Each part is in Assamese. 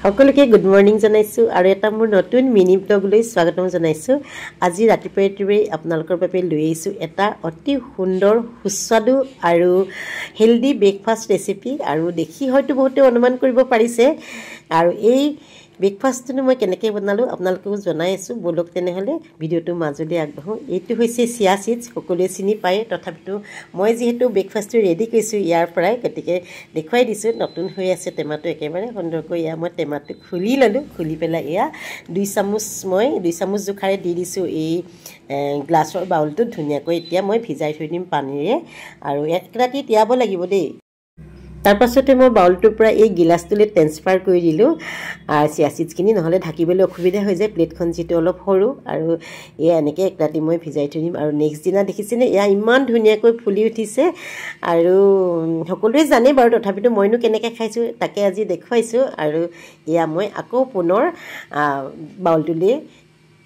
সকলোকে গুড মৰ্নিং জনাইছো আৰু এটা মোৰ নতুন মিনি ব্লগলৈ স্বাগতম জনাইছো। আজি ৰাতিপুৱাই আপোনালোকৰ বাবে লৈ আহিছো এটা অতি সুন্দৰ সুস্বাদু আৰু হেলদি ব্ৰেকফাষ্ট ৰেচিপি আৰু দেখি হয়তো বহুতে অনুমান কৰিব পাৰিছে আৰু এই ব্ৰেকফাষ্টটো মই কেনেকৈ বনালো আপোনালোকক জনাই আছো। বলক তেনেহলে ভিডিওটো মাজলৈ আগবাঢ়ো। এইটো হৈছে চিয়া সিডছ, সকলোৱে চিনি পায়, তথাপিতো মই যেহেতু ব্ৰেকফাষ্টটো ৰেডি কৰিছো ইয়াৰ পৰাই, গতিকে দেখুৱাই দিছো। নতুন হৈ আছে টেমাটো, একেবাৰে সুন্দৰকৈ এয়া মই টেমাটো খুলি ললো। খুলি পেলাই এয়া 2 চামুচ জোখাৰে দি দিছো এই গ্লাছৰ বাউলটোত ধুনীয়াকৈ। এতিয়া মই ভিজাই থৈ দিম পানীৰে আৰু এক ৰাতি তিয়াব লাগিব দেই। তাৰ পাছতে মই বাউলটোৰ পৰা এই গিলাছটোলৈ ট্ৰেন্সফাৰ কৰি দিলোঁ চিয়া সিডছখিনি, নহ'লে ঢাকিবলৈ অসুবিধা হৈ যায়, প্লেটখন যিটো অলপ সৰু। আৰু এয়া এনেকৈ এক ৰাতি মই ভিজাই থৈ দিম আৰু নেক্সট দিনা দেখিছেনে এয়া ইমান ধুনীয়াকৈ ফুলি উঠিছে। আৰু সকলোৱে জানে বাৰু, তথাপিতো মইনো কেনেকৈ খাইছোঁ তাকে আজি দেখুৱাইছোঁ। আৰু এয়া মই আকৌ পুনৰ বাউলটোলৈ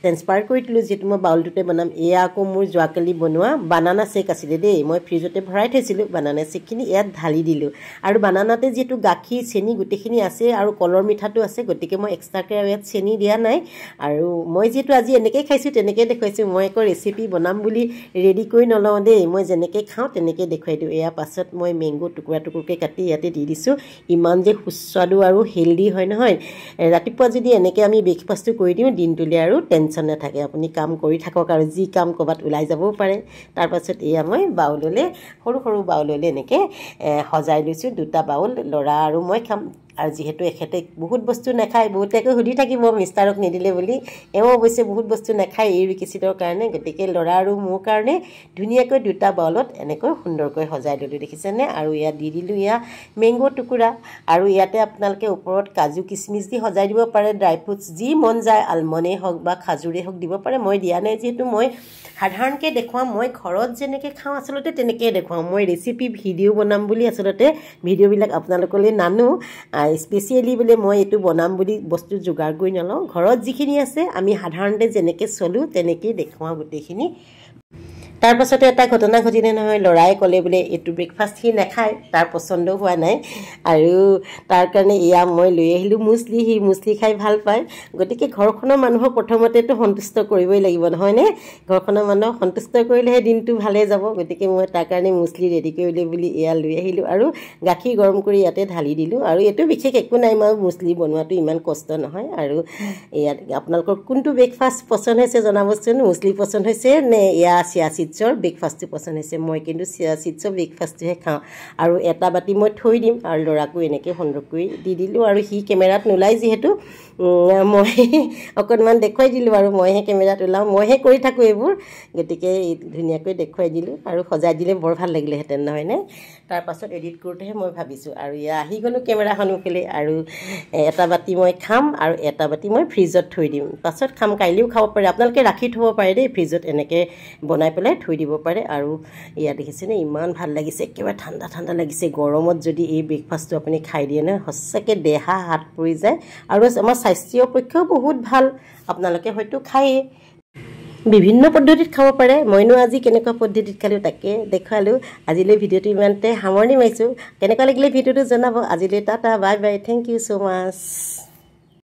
ট্ৰেন্সফাৰ কৰি দিলোঁ, যিহেতু মই বাউলটোতে বনাম। এয়া আকৌ মোৰ যোৱাকালি বনোৱা বানানা শ্বেক আছিলে দেই, মই ফ্ৰিজতে ভৰাই থৈছিলোঁ বানানা শ্বেকখিনি, ইয়াত ঢালি দিলোঁ। আৰু বানানাতে যিহেতু গাখীৰ চেনি গোটেইখিনি আছে আৰু কলৰ মিঠাটো আছে, গতিকে মই এক্সট্ৰাকৈ আৰু ইয়াত চেনি দিয়া নাই। আৰু মই যিহেতু আজি এনেকৈ খাইছোঁ তেনেকৈ দেখুৱাইছোঁ। মই আকৌ ৰেচিপি বনাম বুলি ৰেডি কৰি নলওঁ দেই, মই যেনেকৈ খাওঁ তেনেকৈ দেখুৱাই দিওঁ। এয়া পাছত মই মেংগো টুকুৰাকৈ কাটি ইয়াতে দি দিছোঁ। ইমান যে সুস্বাদু আৰু হেল্ডি হয় নহয়। ৰাতিপুৱা যদি এনেকৈ আমি ব্ৰেকফাষ্টটো কৰি দিওঁ দিনটোলৈ আৰু টেনশ্যন নাথাকে, আপুনি কাম কৰি থাকক আৰু যি কাম ক'ৰবাত ওলাই যাবও পাৰে। তাৰপাছত এয়া মই বাউললৈ, সৰু সৰু বাউললৈ এনেকৈ সজাই লৈছোঁ। 2টা বাউল, ল'ৰা আৰু মই খাম। আৰু যিহেতু এখেতে বহুত বস্তু নাখায়, বহুতে আকৌ সুধি থাকিব মিষ্টাৰক নিদিলে বুলি। এওঁ অৱশ্যে বহুত বস্তু নাখায় ইউৰিক কাৰণে, গতিকে ল'ৰা আৰু মোৰ কাৰণে ধুনীয়াকৈ 2টা বাউলত এনেকৈ সুন্দৰকৈ সজাই দিলোঁ, দেখিছেনে। আৰু ইয়াত দি দিলোঁ এয়া মেংগো টুকুৰা, আৰু ইয়াতে আপোনালোকে ওপৰত কাজু কিচমিচ দি সজাই দিব পাৰে, ড্ৰাই ফ্ৰুটছ যি মন যায়, আলমণ্ডেই হওক বা খাজুৰেই হওক দিব পাৰে। মই দিয়া নাই, যিহেতু মই সাধাৰণকৈ দেখুৱাম, মই ঘৰত যেনেকৈ খাওঁ আচলতে তেনেকৈয়ে দেখুৱাওঁ। মই ৰেচিপি ভিডিঅ' বনাম বুলি আচলতে ভিডিঅ'বিলাক আপোনালোকলৈ নানো, স্পেচিয়েলি বোলে মই এইটো বনাম বুলি বস্তু যোগাৰ কৰি নলওঁ। ঘৰত যিখিনি আছে আমি সাধাৰণতে যেনেকৈ চলোঁ তেনেকৈয়ে দেখুৱাওঁ গোটেইখিনি। তাৰ পাছতে এটা ঘটনা ঘটিলে নহয়, ল'ৰাই ক'লে বোলে এইটো ব্ৰেকফাষ্ট সি নাখায়, তাৰ পচন্দ হোৱা নাই। আৰু তাৰ কাৰণে এয়া মই লৈ আহিলোঁ মুছলি, সি মুছলি খাই ভাল পায়। গতিকে ঘৰখনৰ মানুহক প্ৰথমতেতো সন্তুষ্ট কৰিবই লাগিব নহয়নে। ঘৰখনৰ মানুহক সন্তুষ্ট কৰিলেহে দিনটো ভালে যাব। গতিকে মই তাৰ কাৰণে মুছলি ৰেডি কৰিলোঁ বুলি এয়া লৈ আহিলোঁ আৰু গাখীৰ গৰম কৰি ইয়াতে ঢালি দিলোঁ। আৰু এইটো বিশেষ একো নাই, মই মুছলি বনোৱাটো ইমান কষ্ট নহয়। আৰু ইয়াত আপোনালোকৰ কোনটো ব্ৰেকফাষ্ট পচন্দ হৈছে জনাবচোন, মুছলি পচন্দ হৈছে নে এয়া চিয়া সিডছৰ ব্ৰেকফাষ্টটো পচন্দ হৈছে। মই কিন্তু চিয়া সিডছৰ ব্ৰেকফাষ্টটোহে খাওঁ। আৰু এটা বাতি মই থৈ দিম আৰু ল'ৰাকো এনেকৈ সুন্দৰকৈ দি দিলোঁ। আৰু সি কেমেৰাত নোলায় যিহেতু মই অকণমান দেখুৱাই দিলোঁ, আৰু মইহে কেমেৰাত ওলাওঁ, মইহে কৰি থাকোঁ এইবোৰ, গতিকে ধুনীয়াকৈ দেখুৱাই দিলোঁ আৰু সজাই দিলে বৰ ভাল লাগিলেহেঁতেন নহয়নে। তাৰপাছত এডিট কৰোঁতেহে মই ভাবিছোঁ। আৰু এয়া আহি গ'লোঁ কেমেৰা সন্মুখলৈ। আৰু এটা বাতি মই খাম আৰু এটা বাতি মই ফ্ৰিজত থৈ দিম, পাছত খাম, কাইলৈও খাব পাৰে। আপোনালোকে ৰাখি থ'ব পাৰে দেই ফ্ৰিজত, এনেকৈ বনাই পেলাই থৈ দিব পাৰে। আৰু এয়া দেখিছেনে ইমান ভাল লাগিছে, একেবাৰে ঠাণ্ডা ঠাণ্ডা লাগিছে। গৰমত যদি এই ব্ৰেকফাষ্টটো আপুনি খাই দিয়ে নহয়, সঁচাকৈ দেহা হাত পৰি যায় আৰু আমাৰ স্বাস্থ্যৰ পক্ষেও বহুত ভাল। আপোনালোকে হয়তো খায়েই, বিভিন্ন পদ্ধতিত খাব পাৰে। মইনো আজি কেনেকুৱা পদ্ধতিত খালোঁ তাকে দেখুৱালোঁ। আজিলৈ ভিডিঅ'টো ইমানতে সামৰণি মাৰিছোঁ। কেনেকুৱা লাগিলে ভিডিঅ'টো জনাব। আজিলৈ tata, bye bye, thank you so' much.